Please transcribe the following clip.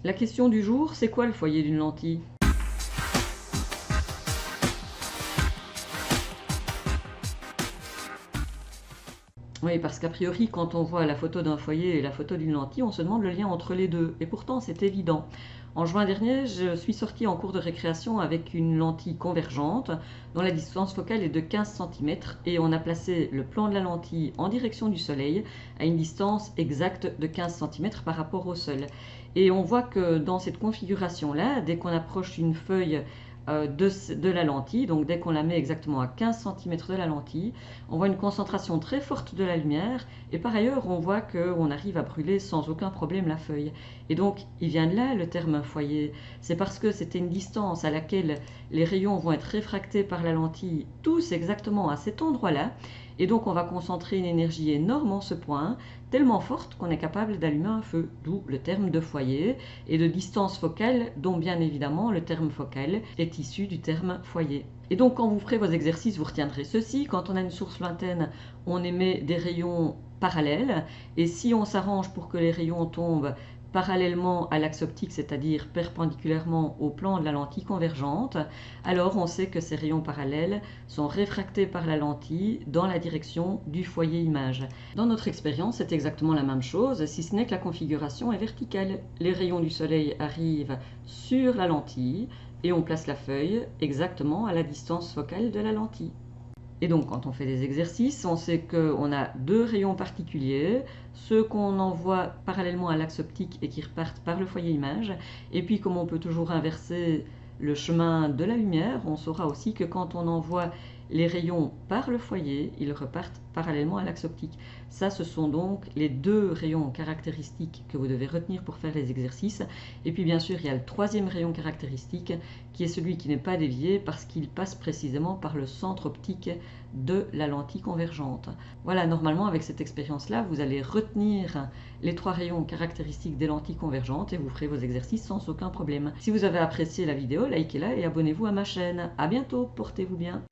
La question du jour, c'est quoi le foyer d'une lentille? Oui, parce qu'a priori, quand on voit la photo d'un foyer et la photo d'une lentille, on se demande le lien entre les deux. Et pourtant, c'est évident. En juin dernier, je suis sortie en cours de récréation avec une lentille convergente dont la distance focale est de 15 cm et on a placé le plan de la lentille en direction du soleil à une distance exacte de 15 cm par rapport au sol. Et on voit que dans cette configuration-là, dès qu'on approche une feuille de la lentille, donc dès qu'on la met exactement à 15 cm de la lentille, on voit une concentration très forte de la lumière et par ailleurs on voit qu'on arrive à brûler sans aucun problème la feuille. Et donc il vient de là le terme foyer, c'est parce que c'était une distance à laquelle les rayons vont être réfractés par la lentille tous exactement à cet endroit-là et donc on va concentrer une énergie énorme en ce point, tellement forte qu'on est capable d'allumer un feu, d'où le terme de foyer et de distance focale dont bien évidemment le terme focal est issu du terme foyer. Et donc quand vous ferez vos exercices, vous retiendrez ceci: quand on a une source lointaine, on émet des rayons parallèles, et si on s'arrange pour que les rayons tombent parallèlement à l'axe optique, c'est-à-dire perpendiculairement au plan de la lentille convergente, alors on sait que ces rayons parallèles sont réfractés par la lentille dans la direction du foyer image. Dans notre expérience, c'est exactement la même chose, si ce n'est que la configuration est verticale. Les rayons du soleil arrivent sur la lentille, et on place la feuille exactement à la distance focale de la lentille. Et donc quand on fait des exercices, on sait qu'on a deux rayons particuliers, ceux qu'on envoie parallèlement à l'axe optique et qui repartent par le foyer image, et puis comme on peut toujours inverser le chemin de la lumière, on saura aussi que quand on envoie les rayons par le foyer, ils repartent parallèlement à l'axe optique. Ça, ce sont donc les deux rayons caractéristiques que vous devez retenir pour faire les exercices. Et puis bien sûr, il y a le troisième rayon caractéristique qui est celui qui n'est pas dévié parce qu'il passe précisément par le centre optique de la lentille convergente. Voilà, normalement avec cette expérience-là, vous allez retenir les trois rayons caractéristiques des lentilles convergentes et vous ferez vos exercices sans aucun problème. Si vous avez apprécié la vidéo, likez-la et abonnez-vous à ma chaîne. A bientôt, portez-vous bien.